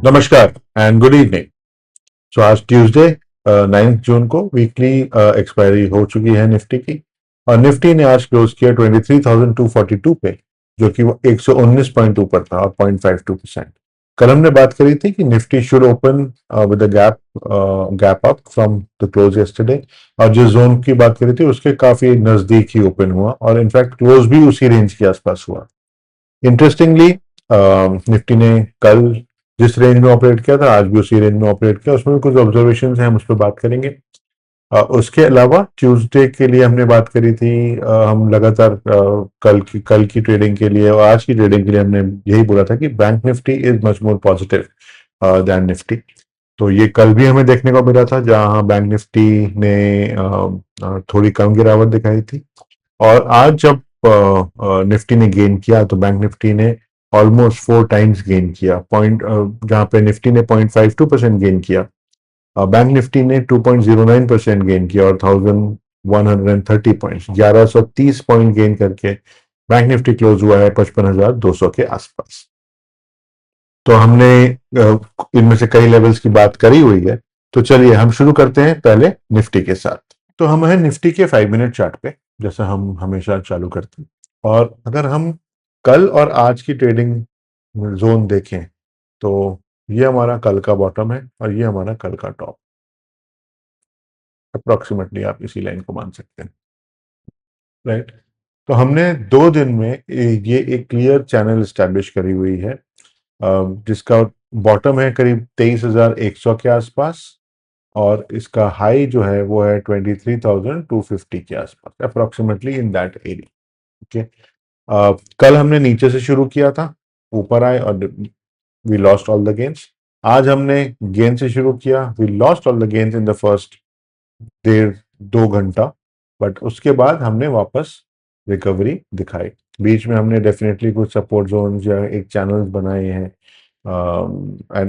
नमस्कार and good evening. सो आज Tuesday 9 जून को वीकली एक्सपायरी हो चुकी है निफ्टी की। और निफ्टी ने आज क्लोज किया 23,242 पे, जो कि वो 119 पॉइंट ऊपर था और 0.52%। कल हमने बात करी थी कि Nifty should open with a gap up from the close yesterday, और जिस जोन की बात करी थी उसके काफी नजदीक ही ओपन हुआ और इनफैक्ट क्लोज भी उसी रेंज के आसपास हुआ। इंटरेस्टिंगली निफ्टी ने कल जिस रेंज में ऑपरेट किया था आज भी उसी रेंज में ऑपरेट किया। उसमें भी कुछ ऑब्जर्वेशन हैं, हम उस पर बात करेंगे। उसके अलावा ट्यूसडे के लिए हमने बात करी थी, हम लगातार कल की ट्रेडिंग के लिए और आज की ट्रेडिंग के लिए हमने यही बोला था कि bank Nifty is much more positive than Nifty. तो ये कल भी हमें देखने को मिला था, जहां बैंक निफ्टी ने थोड़ी कम गिरावट दिखाई थी। और आज जब निफ्टी ने गेन किया तो बैंक निफ्टी ने ऑलमोस्ट 4 टाइम्स गेन किया। जहां पे निफ्टी ने 0.52% गेन किया, बैंक निफ्टी ने 2.09% गेन किया और 1130 पॉइंट्स 1130 पॉइंट गेन करके बैंक निफ्टी क्लोज हुआ है 55,200 के आसपास। तो हमने इनमें से कई लेवल्स की बात करी हुई है। तो चलिए हम शुरू करते हैं पहले निफ्टी के साथ। तो हम हैं निफ्टी के 5 मिनट चार्ट पे, जैसा हम हमेशा चालू करते हैं। और अगर हम कल और आज की ट्रेडिंग जोन देखें तो ये हमारा कल का बॉटम है और ये हमारा कल का टॉप। अप्रोक्सीमेटली आप इसी लाइन को मान सकते हैं, राइट। तो हमने 2 दिन में ये एक क्लियर चैनल स्टैब्लिश करी हुई है, जिसका बॉटम है करीब 23,100 के आसपास और इसका हाई जो है वो है 23,250 के आसपास, approximately in that area. Okay. कल हमने नीचे से शुरू किया था, ऊपर आए और we lost all the gains. आज हमने गेन से शुरू किया, we lost all the gains in the first 1.5-2 घंटा, बट उसके बाद हमने वापस रिकवरी दिखाई। बीच में हमने डेफिनेटली कुछ सपोर्ट जोन या एक चैनल्स बनाए हैं।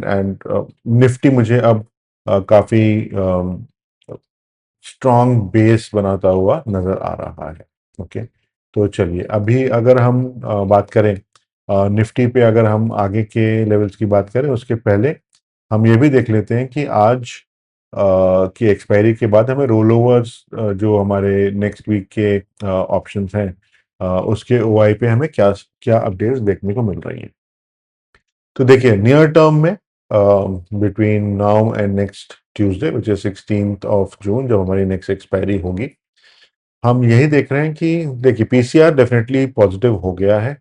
एंड निफ्टी मुझे अब काफी स्ट्रॉन्ग बेस बनाता हुआ नजर आ रहा है। ओके। तो चलिए अभी अगर हम बात करें निफ्टी पे, अगर हम आगे के लेवल्स की बात करें उसके पहले हम ये भी देख लेते हैं कि आज की एक्सपायरी के बाद हमें रोल ओवर्स जो हमारे नेक्स्ट वीक के ऑप्शंस हैं, उसके ओआई पे हमें क्या क्या अपडेट्स देखने को मिल रही हैं। तो देखिए नियर टर्म में between now and next Tuesday which is 16 जून, जब हमारी नेक्स्ट एक्सपायरी होगी, हम यही देख रहे हैं कि देखिए पीसीआर डेफिनेटली पॉजिटिव हो गया है।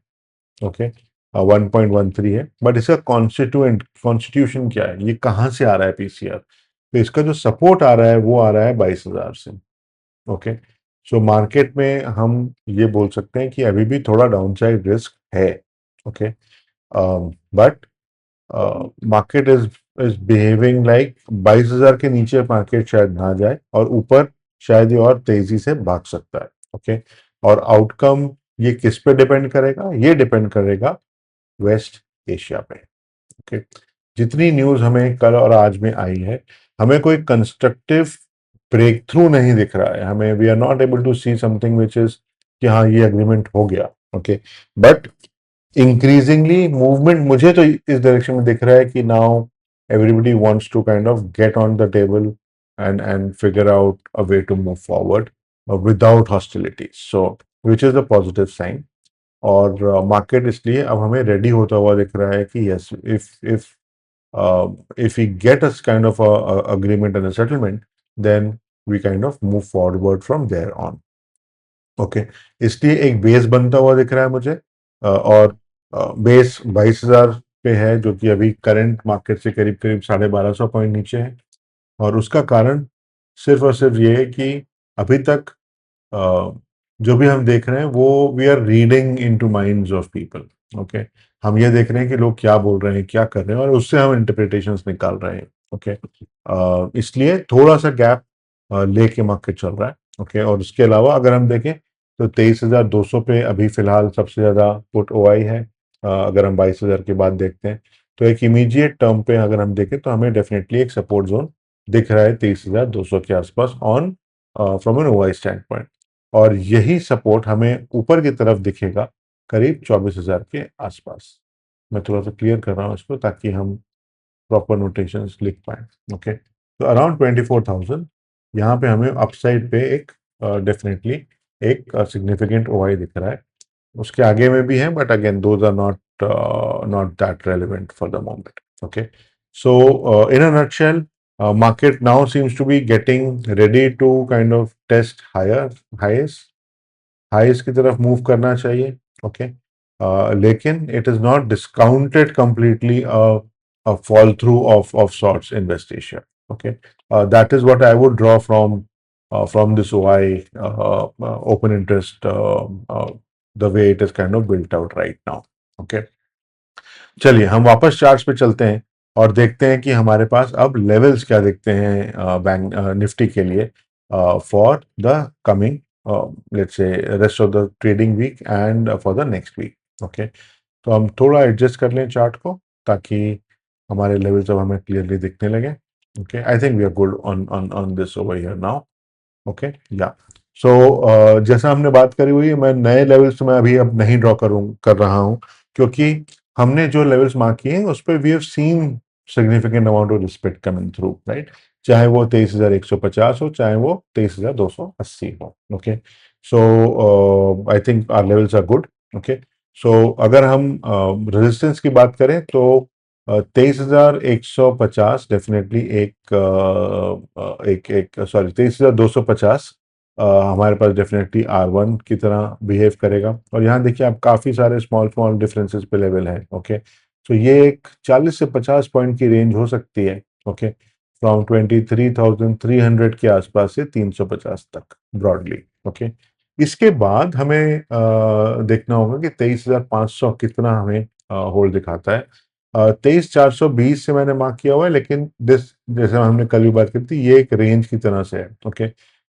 ओके। 1.13 है, बट इसका कॉन्स्टिट्यूशन क्या है, ये कहाँ से आ रहा है पीसीआर। तो इसका जो सपोर्ट आ रहा है वो आ रहा है 22,000 से। ओके। सो मार्केट में हम ये बोल सकते हैं कि अभी भी थोड़ा डाउनसाइड रिस्क है। Okay. But market is behaving like 22,000 के नीचे मार्केट शायद ना जाए और ऊपर शायद ये और तेजी से भाग सकता है। ओके। और आउटकम ये किस पे डिपेंड करेगा, ये डिपेंड करेगा वेस्ट एशिया पे। ओके। जितनी न्यूज हमें कल और आज में आई है, हमें कोई कंस्ट्रक्टिव ब्रेक थ्रू नहीं दिख रहा है। हमें we are not able to see something which is कि हाँ ये एग्रीमेंट हो गया। ओके। बट इंक्रीजिंगली मूवमेंट मुझे तो इस डायरेक्शन में दिख रहा है कि now everybody wants to kind of get on the table and figure out a way to move forward without hostility, so which is a positive sign. और market इसलिए अब हमें रेडी होता हुआ दिख रहा है कि yes, if we get a kind of a agreement and a settlement, then we kind of move forward from there on. Okay. इसलिए एक बेस बनता हुआ दिख रहा है मुझे, और बेस 22,000 पे है, जो कि अभी करंट मार्केट से करीब करीब 1250 पॉइंट नीचे है। और उसका कारण सिर्फ और सिर्फ ये है कि अभी तक जो भी हम देख रहे हैं वो we are reading into minds of people. Okay. हम ये देख रहे हैं कि लोग क्या बोल रहे हैं, क्या कर रहे हैं, और उससे हम इंटरप्रिटेशंस निकाल रहे हैं। ओके। इसलिए थोड़ा सा गैप लेके मार्केट चल रहा है। ओके। और उसके अलावा अगर हम देखें तो 23,200 पे अभी फिलहाल सबसे ज्यादा पुट ओआई है। अगर हम 22,000 की बात देखते हैं तो एक इमीडिएट टर्म पे अगर हम देखें तो हमें डेफिनेटली एक सपोर्ट जोन दिख रहा है 23,200 के आसपास on from an OI standpoint. और यही सपोर्ट हमें ऊपर की तरफ दिखेगा करीब 24,000 के आसपास। मैं थोड़ा सा क्लियर कर रहा हूँ इसको ताकि हम प्रॉपर नोटेशंस लिख पाए। ओके, तो अराउंड 24,000 यहाँ पे हमें अपसाइड पे एक डेफिनेटली एक सिग्निफिकेंट ओआई दिख रहा है। उसके आगे में भी हैं, but again those are not that relevant for the moment. Okay, so in a nutshell, market now seems to be getting ready to kind of test higher highs हाइस की तरफ मूव करना चाहिए। ओके, लेकिन it is not discounted completely a fall through of sorts in West Asia. Okay, that is what I would draw from this OI open interest, the way it is kind of built out right now. Okay, चलिए हम वापस charts पे चलते हैं और देखते हैं कि हमारे पास अब लेवल्स क्या दिखते हैं बैंक निफ्टी के लिए for the coming let's say rest of the trading week and for the next week. Okay, तो हम थोड़ा एडजस्ट कर लें चार्ट को ताकि हमारे लेवल्स अब हमें क्लियरली दिखने लगे। Okay, I think we are good on on on this over here now. Okay, yeah so जैसा हमने बात करी हुई है, मैं नए लेवल्स मैं अभी अब नहीं ड्रॉ कर रहा हूँ, क्योंकि हमने जो लेवल्स मार्क किए हैं उस पर we have seen significant amount of respect coming through, right. चाहे वो 23,150 हो, चाहे वो 23,280 हो। Okay, so I think our levels are good. Okay, so अगर हम रेजिस्टेंस की बात करें तो 23,150 डेफिनेटली एक एक सॉरी 23,250 हमारे पास डेफिनेटली R1 की तरह बिहेव करेगा। और यहाँ देखिए आप काफ़ी सारे स्मॉल स्मॉल डिफरेंसेस पे लेवल है। ओके, तो ये एक 40 से 50 पॉइंट की रेंज हो सकती है। ओके, फ्रॉम 23,300 के आसपास से 350 तक ब्रॉडली। ओके, इसके बाद हमें देखना होगा कि 23,500 कितना हमें होल्ड दिखाता है। 23,420 से मैंने मार्क किया हुआ है, लेकिन जैसे हमने कल भी बात की थी, ये एक रेंज की तरह से है। ओके,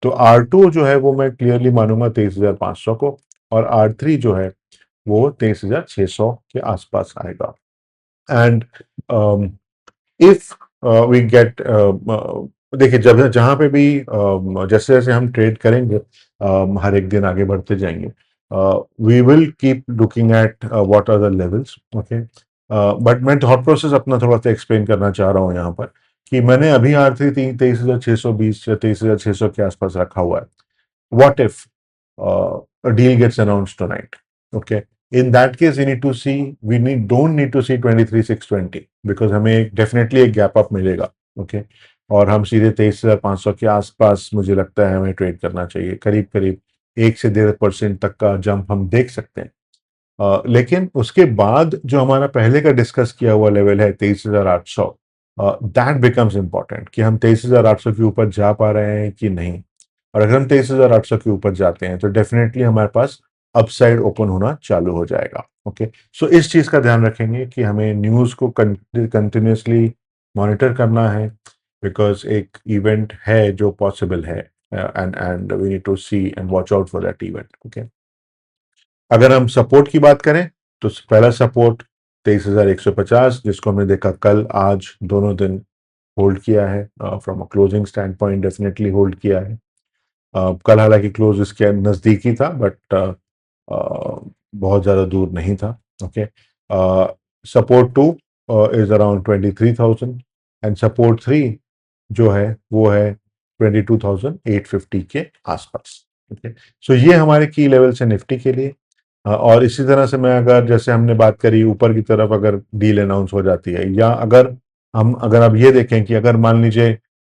तो R2 जो है वो मैं क्लियरली मानूंगा 23,500 को, और R3 जो है वो 23,600 के आसपास आएगा। एंड इफ वी गेट देखिए, जब जहां पे भी जैसे जैसे हम ट्रेड करेंगे हर एक दिन आगे बढ़ते जाएंगे, we will keep looking at what are the levels. Okay, but मैं थॉट प्रोसेस अपना थोड़ा सा एक्सप्लेन करना चाह रहा हूँ यहाँ पर, कि मैंने अभी R3 23,620 या 23,600 के आसपास रखा हुआ है। What if a deal gets announced tonight? Okay. In that case, we need to see, don't need to see 23,620, because हमें डेफिनेटली एक गैप अप मिलेगा। ओके, और हम सीधे 23,500 के आसपास मुझे लगता है हमें ट्रेड करना चाहिए। करीब करीब 1 से 1.5% तक का जंप हम देख सकते हैं। लेकिन उसके बाद जो हमारा पहले का डिस्कस किया हुआ लेवल है 23,800, दैट बिकम्स इंपॉर्टेंट, कि हम 23,800 के ऊपर जा पा रहे हैं कि नहीं। और अगर हम 23,800 के ऊपर जाते हैं तो डेफिनेटली हमारे पास अपसाइड ओपन होना चालू हो जाएगा। ओके, सो इस चीज का ध्यान रखेंगे कि हमें न्यूज को कंटिन्यूसली मॉनिटर करना है, बिकॉज एक इवेंट है जो पॉसिबल है, and we need to see and watch out for that event. Okay, अगर हम सपोर्ट की बात करें तो पहला सपोर्ट 23,150, जिसको हमने देखा कल आज दोनों दिन होल्ड किया है। From a closing stand point definitely hold किया है। कल हालांकि क्लोज इसके नज़दीक ही था, बट बहुत ज़्यादा दूर नहीं था। Okay, support 2 is around 23,000, and support 3 जो है वो है 22,850 के आसपास। ओके, सो ये हमारे की लेवल्स है निफ्टी के लिए। और इसी तरह से मैं अगर जैसे हमने बात करी ऊपर की तरफ अगर डील अनाउंस हो जाती है, या अगर आप ये देखें कि अगर मान लीजिए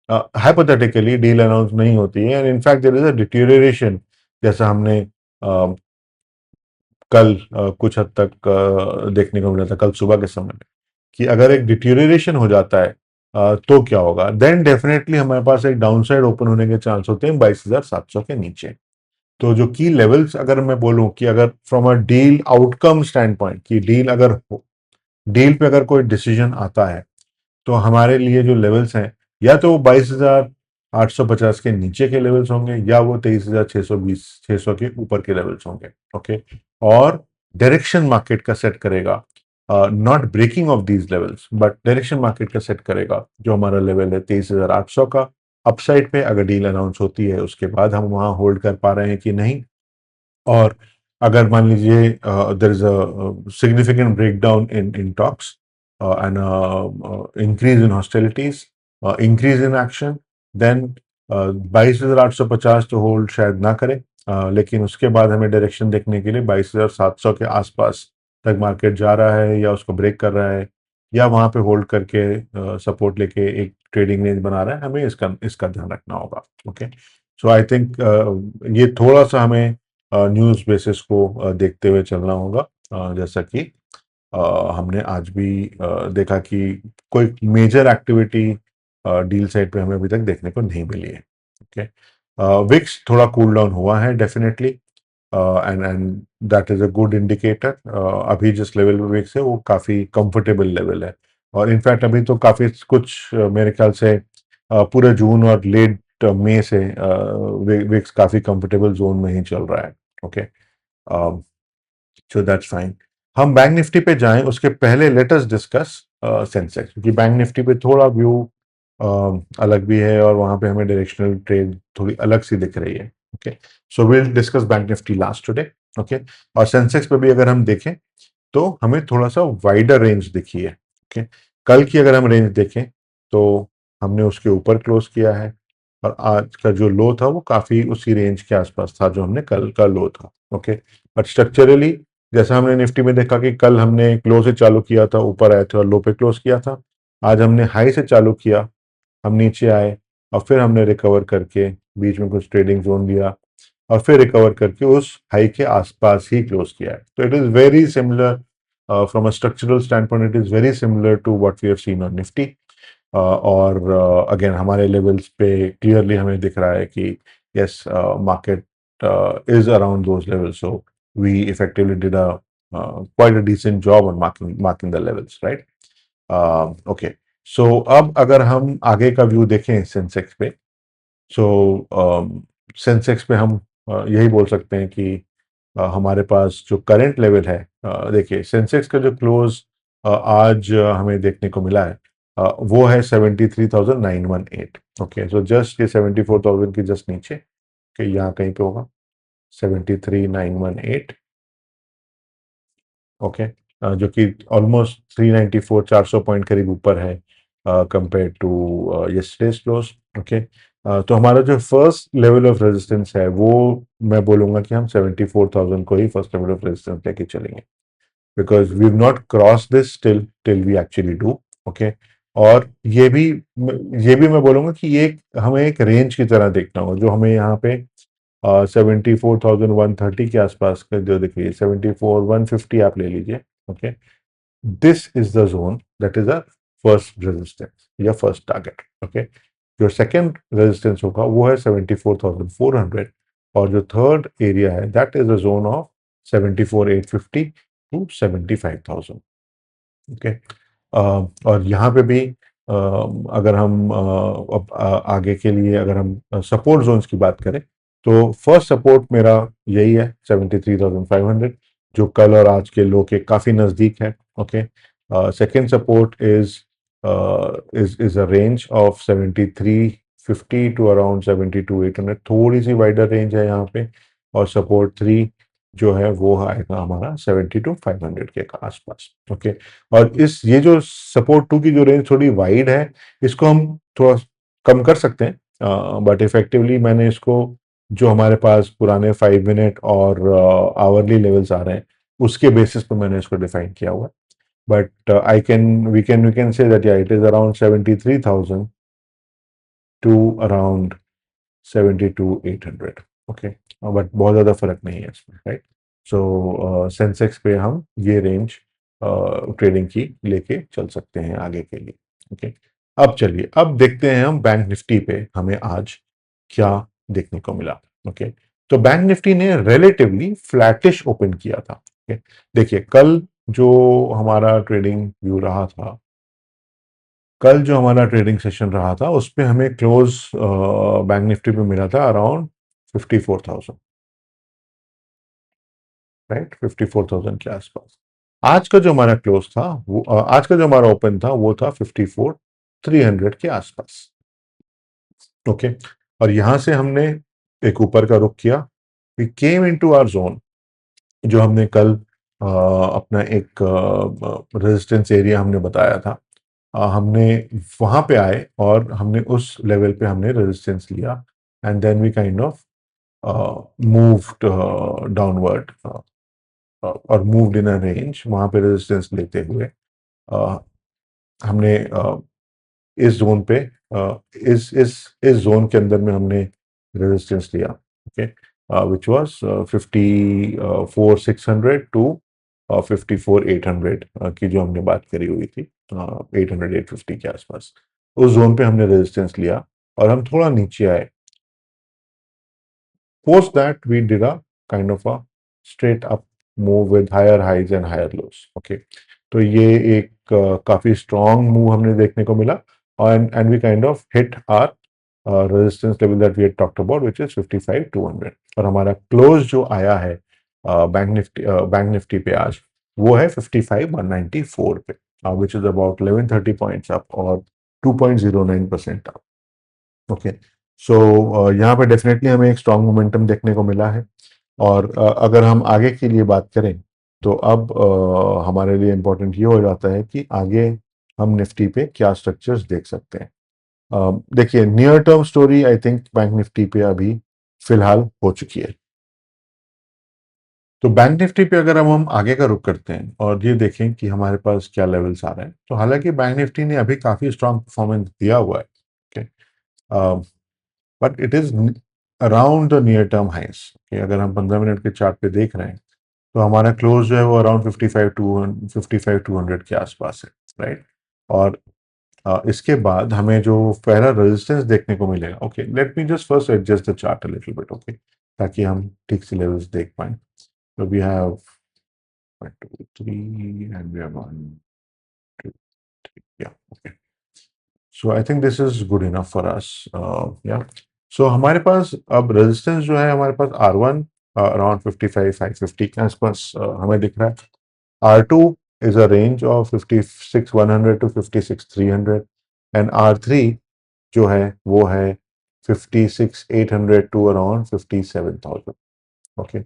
हाइपोथेटिकली डील अनाउंस नहीं होती है, and in fact there is a deterioration, जैसा हमने कल कुछ हद तक देखने को मिला था कल सुबह के समय में, कि अगर एक डिटीरियरेशन हो जाता है तो क्या होगा, देन डेफिनेटली हमारे पास एक डाउनसाइड ओपन होने के चांस होते हैं 22,700 के नीचे। तो जो की लेवल्स अगर मैं बोलूं कि अगर from a deal outcome stand point की डील पे अगर कोई डिसीजन आता है, तो हमारे लिए जो लेवल्स हैं, या तो वो 22,850 के नीचे के लेवल्स होंगे, या वो 23,620 के ऊपर के लेवल्स होंगे। ओके, और डायरेक्शन मार्केट का सेट करेगा, not breaking off these levels, but direction market का सेट करेगा जो हमारा लेवल है 23,800 का। अपसाइड पे अगर डील अनाउंस होती है उसके बाद हम वहां होल्ड कर पा रहे हैं कि नहीं, और अगर मान लीजिए there is a significant breakdown in talks, and increase in hostilities, increase in action, then 22,850 तो होल्ड शायद ना करे, लेकिन उसके बाद हमें डायरेक्शन देखने के लिए 22,700 के आसपास तक मार्केट जा रहा है या उसको ब्रेक कर रहा है या वहां पे होल्ड करके सपोर्ट लेके एक ट्रेडिंग रेंज बना रहा है, हमें इसका इसका ध्यान रखना होगा। ओके, सो आई थिंक ये थोड़ा सा हमें न्यूज़ बेसिस को देखते हुए चलना होगा। जैसा कि हमने आज भी देखा कि कोई मेजर एक्टिविटी डील साइड पे हमें अभी तक देखने को नहीं मिली है। ओके, विक्स थोड़ा कूल डाउन हुआ है definitely, and that is a good indicator. अभी जिस लेवल पे विक्स है वो काफी कंफर्टेबल लेवल है, और इनफैक्ट अभी तो काफी कुछ मेरे ख्याल से पूरे जून और लेट मई से विक्स काफी कंफर्टेबल जोन में ही चल रहा है। Okay, so that's fine. हम बैंक निफ्टी पे जाएं उसके पहले लेट अस डिस्कस सेंसेक्स, क्योंकि बैंक निफ्टी पे थोड़ा व्यू अलग भी है और वहां पे हमें डायरेक्शनल ट्रेड थोड़ी अलग सी दिख रही है। Okay, so will discuss bank Nifty last today. Okay, और सेंसेक्स पे भी अगर हम देखें तो हमें थोड़ा सा वाइडर रेंज दिखी है। ओके, कल की अगर हम रेंज देखें तो हमने उसके ऊपर क्लोज किया है, और आज का जो लो था वो काफी उसी रेंज के आसपास था जो हमने कल का लो था। ओके, बट स्ट्रक्चरली जैसा हमने निफ्टी में देखा कि कल हमने क्लोज से चालू किया था, ऊपर आए थे और लो पे क्लोज किया था। आज हमने हाई से चालू किया, हम नीचे आए और फिर हमने रिकवर करके बीच में कुछ ट्रेडिंग जोन लिया और फिर रिकवर करके उस हाई के आसपास ही क्लोज किया है। तो it is very similar from a structural standpoint, it is very similar to what we have seen on Nifty. और अगेन हमारे लेवल्स पे क्लियरली हमें दिख रहा है कि yes, market is around those levels, so we effectively did a quite a decent job on marking the levels, right? Okay, so अब अगर हम आगे का व्यू देखें सेंसेक्स पे, सो सेंसेक्स पे हम यही बोल सकते हैं कि हमारे पास जो करंट लेवल है, देखिए सेंसेक्स का जो क्लोज आज हमें देखने को मिला है, वो है 73,918। ओके, सो जस्ट ये 74,000 के जस्ट नीचे कि यहाँ कहीं पे होगा 73,918। ओके, जो कि ऑलमोस्ट 394 400 पॉइंट करीब ऊपर है compare to yesterday's close. Okay, तो हमारा जो फर्स्ट लेवल ऑफ रेजिस्टेंस है वो मैं बोलूंगा कि हम 74,000 को ही फर्स्ट लेवल ऑफ रेजिस्टेंस लेके चलेंगे, because we have not cross this till we actually do. Okay, और ये भी मैं बोलूंगा कि ये हमें एक रेंज की तरह देखना होगा, जो हमें यहाँ पे 74,130 के आसपास का जो देखिए 74,150 आप ले लीजिए। Okay, this is the zone that is a first resistance या फर्स्ट टारगेट। ओके, जो सेकेंड रेजिस्टेंस होगा वो है 74,400, और जो थर्ड एरिया है that is the zone of 74,850 to 75,000। Okay, और यहाँ पे भी अगर हम अब आगे के लिए अगर हम सपोर्ट जोन्स की बात करें तो फर्स्ट सपोर्ट मेरा यही है 73,500, जो कल और आज के लो के काफी नजदीक है। Okay, second support is a range of 7350 to around 72,800, थोड़ी सी वाइडर रेंज है यहाँ पे, और सपोर्ट थ्री जो है वो आएगा हमारा 72,500 के आसपास। ओके, और इस ये जो सपोर्ट टू की जो रेंज थोड़ी वाइड है, इसको हम थोड़ा कम कर सकते हैं, बट इफेक्टिवली मैंने इसको जो हमारे पास पुराने 5 मिनट और आवरली लेवल्स आ रहे हैं उसके बेसिस पर मैंने इसको डिफाइन किया हुआ है। But I can we can say that या it is around 73,000 to around 72,800। Okay, but बहुत ज़्यादा फर्क नहीं है इसमें, राइट? सो सेंसेक्स पे हम ये रेंज ट्रेडिंग की लेके चल सकते हैं आगे के लिए। ओके, अब चलिए अब देखते हैं हम बैंक निफ्टी पे हमें आज क्या देखने को मिला। ओके, तो बैंक निफ्टी ने रिलेटिवली फ्लैटिश ओपन किया था। ओके, देखिए जो हमारा ट्रेडिंग व्यू रहा था कल जो हमारा ट्रेडिंग सेशन रहा था उस पे हमें क्लोज बैंक निफ्टी पे मिला था अराउंड 54,000, राइट? 54,000 के आसपास। आज का जो हमारा क्लोज था वो आज का जो हमारा ओपन था वो था 54,300 के आसपास। ओके, और यहां से हमने एक ऊपर का रुख किया, we came into our zone जो हमने कल अपना एक रेजिस्टेंस एरिया हमने बताया था, हमने वहां पे आए और हमने उस लेवल पे हमने रेजिस्टेंस लिया, and then we kind of moved downward और मूव्ड इन अ रेंज। वहां पे रेजिस्टेंस लेते हुए हमने इस जोन पे इस जोन के अंदर में हमने रेजिस्टेंस लिया, ओके, विच वाज 54,600 टू 54,800 की जो हमने बात करी हुई थी, 800 850 के आसपास उस जोन पे हमने रेजिस्टेंस लिया और हम थोड़ा नीचे आए। Post that, we did a kind of a straight up move with higher highs and higher lows. Okay, तो ये एक काफी strong move हमने देखने को मिला, and we kind of hit our resistance level that we had talked about, which is 55,200, और हमारा close जो आया है बैंक निफ्टी पे आज, वो है 55,194 पे, which is about 1130 points up और 2.09% up. ओके, सो यहाँ पे डेफिनेटली हमें एक स्ट्रॉन्ग मोमेंटम देखने को मिला है। और अगर हम आगे के लिए बात करें तो अब हमारे लिए इम्पोर्टेंट ये हो जाता है कि आगे हम निफ्टी पे क्या स्ट्रक्चर्स देख सकते हैं। देखिए, near term story I think bank Nifty पे अभी फिलहाल हो चुकी है। तो बैंक निफ्टी पे अगर हम आगे का रुख करते हैं और ये देखें कि हमारे पास क्या लेवल्स आ रहे हैं, तो हालांकि बैंक निफ्टी ने अभी काफी स्ट्रॉन्ग परफॉर्मेंस दिया हुआ है, okay, but it is around the near term highs. अगर हम 15 मिनट के चार्ट पे देख रहे हैं तो हमारा क्लोज जो है वो अराउंड 55,200 के आसपास है, राइट। और इसके बाद हमें जो पहला रेजिस्टेंस देखने को मिलेगा, okay, let me just first adjust the chart a little bit, okay, ताकि हम ठीक से लेवल्स देख पाए। तो we have 1 2 3 and we have 1 2 3, yeah okay, so I think this is good enough for us, yeah. So हमारे पास अब resistance जो है हमारे पास R1 अराउंड 55,550 के आसपास हमें दिख रहा है। R2 is a range of 56,100 to 56,300, and R3 जो है वो है 56,800 to around 57,000, okay,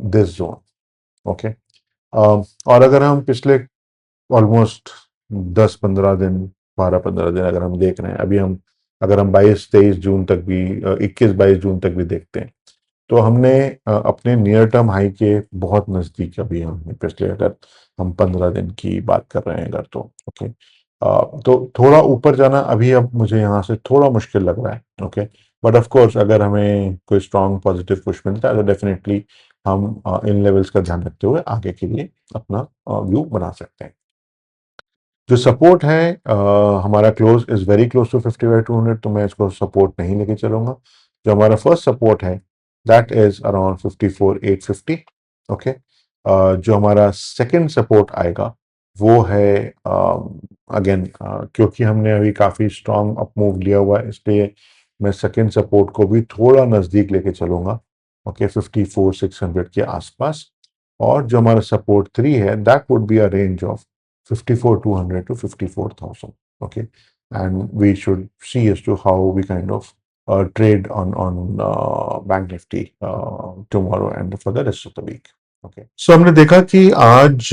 this zone, okay. और अगर हम पिछले ऑलमोस्ट 10-15 दिन, 12-15 दिन अगर हम देख रहे हैं, अभी हम अगर हम 22-23 जून तक भी 21-22 जून तक भी देखते हैं, तो हमने अपने नियर टर्म हाई के बहुत नज़दीक अभी हमने पिछले, अगर हम 15 दिन की बात कर रहे हैं अगर, तो ओके, तो थोड़ा ऊपर जाना अभी अब मुझे यहाँ से थोड़ा मुश्किल लग रहा है, ओके। बट ऑफ कोर्स अगर हमें कोई स्ट्रॉन्ग पॉजिटिव पुश मिलता है तो डेफिनेटली हम इन लेवल्स का ध्यान रखते हुए आगे के लिए अपना व्यू बना सकते हैं। जो सपोर्ट है हमारा close is very close to 50/200, तो मैं इसको सपोर्ट नहीं लेके चलूंगा। जो हमारा फर्स्ट सपोर्ट है दैट इज अराउंड 54,850, ओके। जो हमारा सेकंड सपोर्ट आएगा वो है अगेन, क्योंकि हमने अभी काफी स्ट्रांग अप मूव लिया हुआ है, इसलिए मैं सेकंड सपोर्ट को भी थोड़ा नजदीक लेके चलूंगा, ओके, 54,600 के आसपास। और जो हमारा सपोर्ट 3 है that would be a range of 54,200 to 54,000. Okay, and we should see as to how we kind of trade on Bank Nifty tomorrow and for the rest of the week. Okay. So हमने देखा कि आज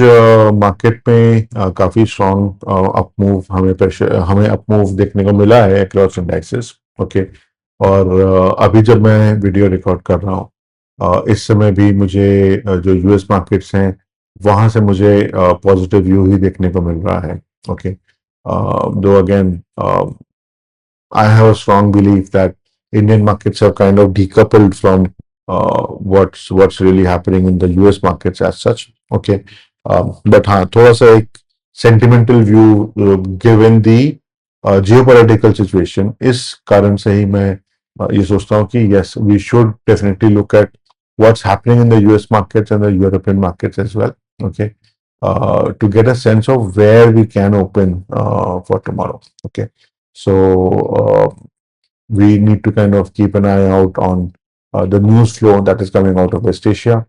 market में काफी strong up move हमें up move देखने को मिला है अक्रॉस इंडाइसेस, ओके। और अभी जब मैं वीडियो रिकॉर्ड कर रहा हूँ, इस समय भी मुझे जो यूएस मार्केट्स हैं वहां से मुझे पॉजिटिव व्यू ही देखने को मिल रहा है, ओके। दो again I have a strong belief that Indian markets have kind of decoupled from what's really happening in the US markets as such. Okay, but हाँ, थोड़ा सा एक sentimental view given the geopolitical situation, इस कारण से ही मैं ये सोचता हूँ कि yes, we should definitely look at what's happening in the US markets and the European markets as well. Okay, to get a sense of where we can open for tomorrow. Okay. So we need to kind of keep an eye out on the news flow that is coming out of West Asia.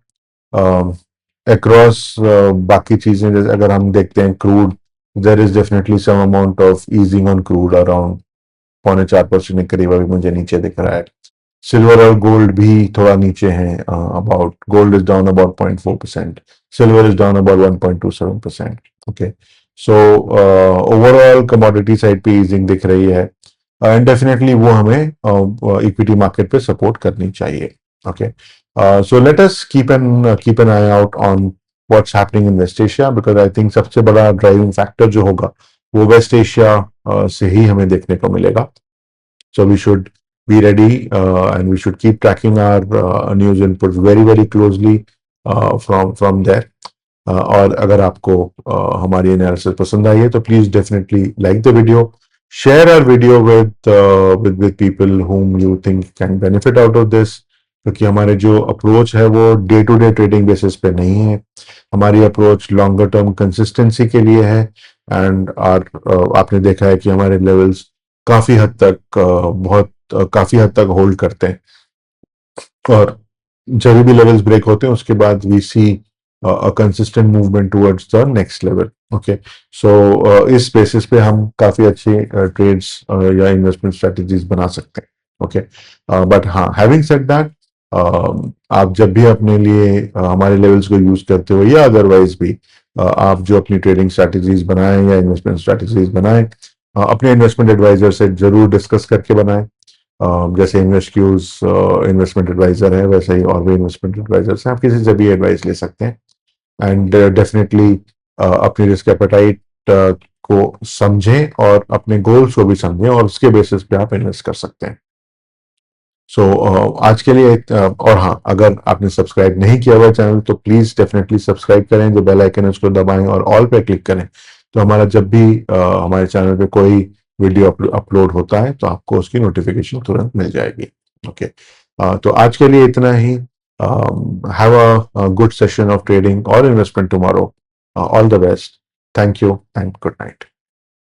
Across बाकी चीजें जैसे अगर हम देखते हैं crude, there is definitely some amount of easing on crude around 0.4% के करीब अभी मुझे नीचे दिख रहा है। सिल्वर और गोल्ड भी थोड़ा नीचे हैं, about gold is down about 0.4%, silver is down about 1.27%। Okay, so overall commodity side पे ईजिंग दिख रही है, एंड डेफिनेटली वो हमें इक्विटी मार्केट पे सपोर्ट करनी चाहिए। Okay, so let us keep an eye out on what's happening in West Asia, because I think सबसे बड़ा ड्राइविंग फैक्टर जो होगा वो वेस्ट एशिया से ही हमें देखने को मिलेगा। So we should be ready, and we should keep tracking our news inputs very closely from there. और अगर आपको हमारी एनालिसिस पसंद आई है तो please definitely like the video, share our video with people whom you think can benefit out of this, क्योंकि हमारे जो अप्रोच है वो day to day trading basis पे नहीं है, हमारी अप्रोच लॉन्गर टर्म कंसिस्टेंसी के लिए है। एंड आपने देखा है कि हमारे लेवल्स काफी हद तक काफी हद तक होल्ड करते हैं, और जब भी लेवल्स ब्रेक होते हैं उसके बाद we see a consistent movement towards the next level. Okay, so इस बेसिस पे हम काफी अच्छी ट्रेड्स या इन्वेस्टमेंट स्ट्रेटजीज बना सकते हैं। ओके, बट हाँ, हैविंग सेड दैट, आप जब भी अपने लिए हमारे लेवल्स को यूज करते हो या अदरवाइज भी आप जो अपनी ट्रेडिंग स्ट्रेटजीज बनाएं या इन्वेस्टमेंट स्ट्रेटजीज बनाएं, अपने इन्वेस्टमेंट एडवाइजर से जरूर डिस्कस करके बनाएं। जैसे इन्वेस्ट्यूज इन्वेस्टमेंट एडवाइजर है, वैसे ही और भी इन्वेस्टमेंट एडवाइजर्स हैं, आप किसी से भी एडवाइस ले सकते हैं। एंड डेफिनेटली अपनी रिस्क एपेटाइट को समझें और अपने गोल्स को भी समझें, और उसके बेसिस पे आप इन्वेस्ट कर सकते हैं। सो आज के लिए और हाँ, अगर आपने सब्सक्राइब नहीं किया हुआ चैनल तो प्लीज डेफिनेटली सब्सक्राइब करें, जो बेल आइकन है उसको दबाएं और ऑल पे क्लिक करें, तो हमारा जब भी हमारे चैनल पे कोई वीडियो अपलोड होता है तो आपको उसकी नोटिफिकेशन तुरंत मिल जाएगी। ओके, तो आज के लिए इतना ही। Have a good session of trading और investment tomorrow. All the best, thank you and good night.